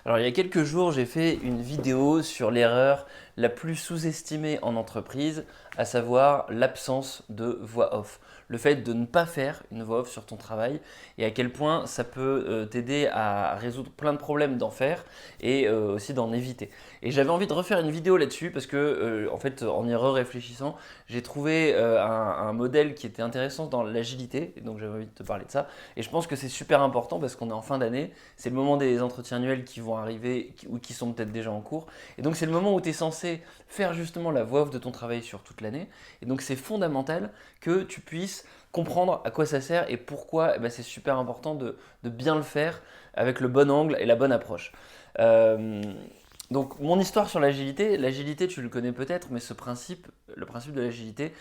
Alors, il y a quelques jours, j'ai fait une vidéo sur l'erreur la plus sous-estimée en entreprise, à savoir l'absence de voix off. Le fait de ne pas faire une voix off sur ton travail et à quel point ça peut t'aider à résoudre plein de problèmes d'en faire et aussi d'en éviter. Et j'avais envie de refaire une vidéo là-dessus parce que, en fait, en y réfléchissant, j'ai trouvé un modèle qui était intéressant dans l'agilité, et donc j'avais envie de te parler de ça. Et je pense que c'est super important parce qu'on est en fin d'année, c'est le moment des entretiens annuels qui vont arriver ou qui sont peut-être déjà en cours. Et donc c'est le moment où tu es censé faire justement la voix off de ton travail sur toute l'année. Et donc c'est fondamental que tu puisses comprendre à quoi ça sert et pourquoi c'est super important de bien le faire avec le bon angle et la bonne approche. Euh, donc mon histoire sur l'agilité tu le connais peut-être, mais le principe de l'agilité,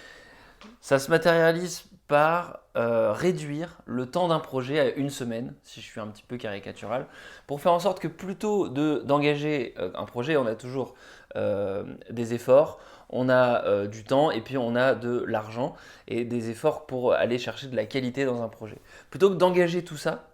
ça se matérialise par réduire le temps d'un projet à une semaine, si je suis un petit peu caricatural, pour faire en sorte que plutôt d'engager un projet, on a toujours des efforts, on a du temps et puis on a de l'argent et des efforts pour aller chercher de la qualité dans un projet. Plutôt que d'engager tout ça,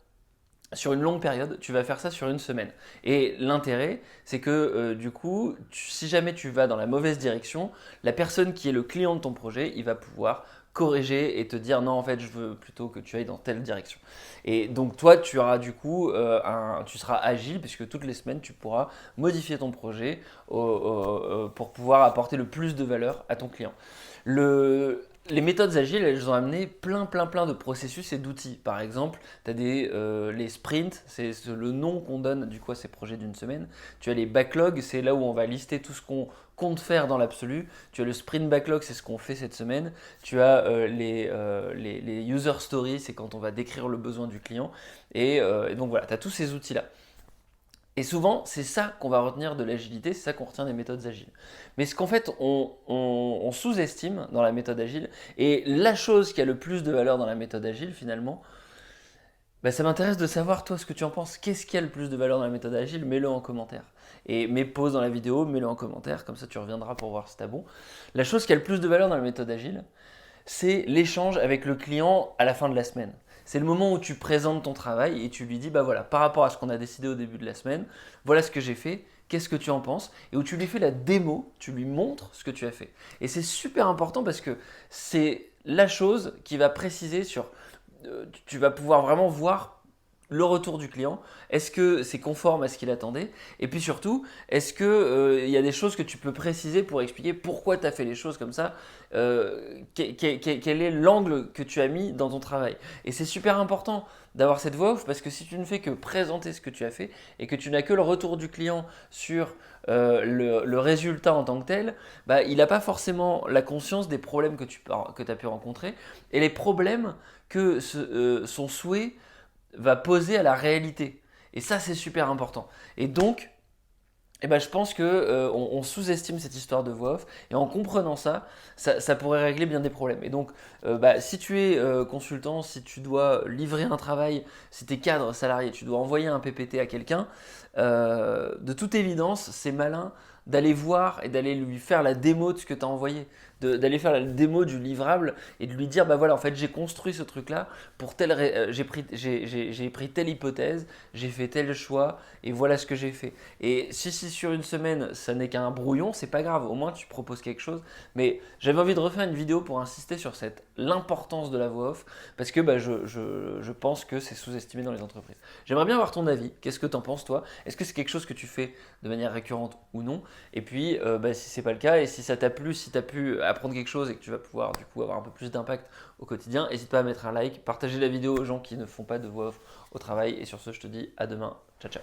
sur une longue période, tu vas faire ça sur une semaine. Et l'intérêt, c'est que du coup, si jamais tu vas dans la mauvaise direction, la personne qui est le client de ton projet, il va pouvoir corriger et te dire non, en fait, je veux plutôt que tu ailles dans telle direction. Et donc toi, tu auras du coup, tu seras agile puisque toutes les semaines, tu pourras modifier ton projet pour pouvoir apporter le plus de valeur à ton client. Les méthodes agiles, elles ont amené plein de processus et d'outils. Par exemple, tu as les sprints, c'est le nom qu'on donne du coup à ces projets d'une semaine. Tu as les backlogs, c'est là où on va lister tout ce qu'on compte faire dans l'absolu. Tu as le sprint backlog, c'est ce qu'on fait cette semaine. Tu as les user stories, c'est quand on va décrire le besoin du client. Et donc voilà, tu as tous ces outils-là. Et souvent, c'est ça qu'on va retenir de l'agilité, c'est ça qu'on retient des méthodes agiles. Mais ce qu'en fait, on sous-estime dans la méthode agile, et la chose qui a le plus de valeur dans la méthode agile finalement, ça m'intéresse de savoir toi ce que tu en penses. Qu'est-ce qui a le plus de valeur dans la méthode agile? Mets-le en commentaire. Et mets pause dans la vidéo, mets-le en commentaire, comme ça tu reviendras pour voir si t'as bon. La chose qui a le plus de valeur dans la méthode agile, c'est l'échange avec le client à la fin de la semaine. C'est le moment où tu présentes ton travail et tu lui dis, bah voilà, par rapport à ce qu'on a décidé au début de la semaine, voilà ce que j'ai fait, qu'est-ce que tu en penses? Et où tu lui fais la démo, tu lui montres ce que tu as fait. Et c'est super important parce que c'est la chose qui va préciser sur, tu vas pouvoir vraiment voir le retour du client. Est-ce que c'est conforme à ce qu'il attendait? Et puis surtout, est-ce qu'il y a des choses que tu peux préciser pour expliquer pourquoi tu as fait les choses comme ça? Quel est l'angle que tu as mis dans ton travail? Et c'est super important d'avoir cette voix off parce que si tu ne fais que présenter ce que tu as fait et que tu n'as que le retour du client sur le résultat en tant que tel, il n'a pas forcément la conscience des problèmes que tu as pu rencontrer et les problèmes que son souhait va poser à la réalité. Et ça, c'est super important. Et donc, je pense que on sous-estime cette histoire de voix off et en comprenant ça, ça pourrait régler bien des problèmes. Et donc, si tu es consultant, si tu dois livrer un travail, si tu es cadre salarié, tu dois envoyer un PPT à quelqu'un, de toute évidence, c'est malin d'aller voir et d'aller lui faire la démo de ce que tu as envoyé, d'aller faire la démo du livrable et de lui dire bah voilà en fait j'ai construit ce truc là pour j'ai pris telle hypothèse, j'ai fait tel choix et voilà ce que j'ai fait. Et si sur une semaine ça n'est qu'un brouillon, c'est pas grave, au moins tu proposes quelque chose. Mais j'avais envie de refaire une vidéo pour insister sur l'importance de la voix off parce que je pense que c'est sous-estimé dans les entreprises. J'aimerais bien avoir ton avis, qu'est-ce que tu en penses toi? Est-ce que c'est quelque chose que tu fais de manière récurrente ou non? Et puis, si c'est pas le cas et si ça t'a plu, si tu as pu apprendre quelque chose et que tu vas pouvoir du coup avoir un peu plus d'impact au quotidien, n'hésite pas à mettre un like, partager la vidéo aux gens qui ne font pas de voix off au travail. Et sur ce, je te dis à demain. Ciao, ciao.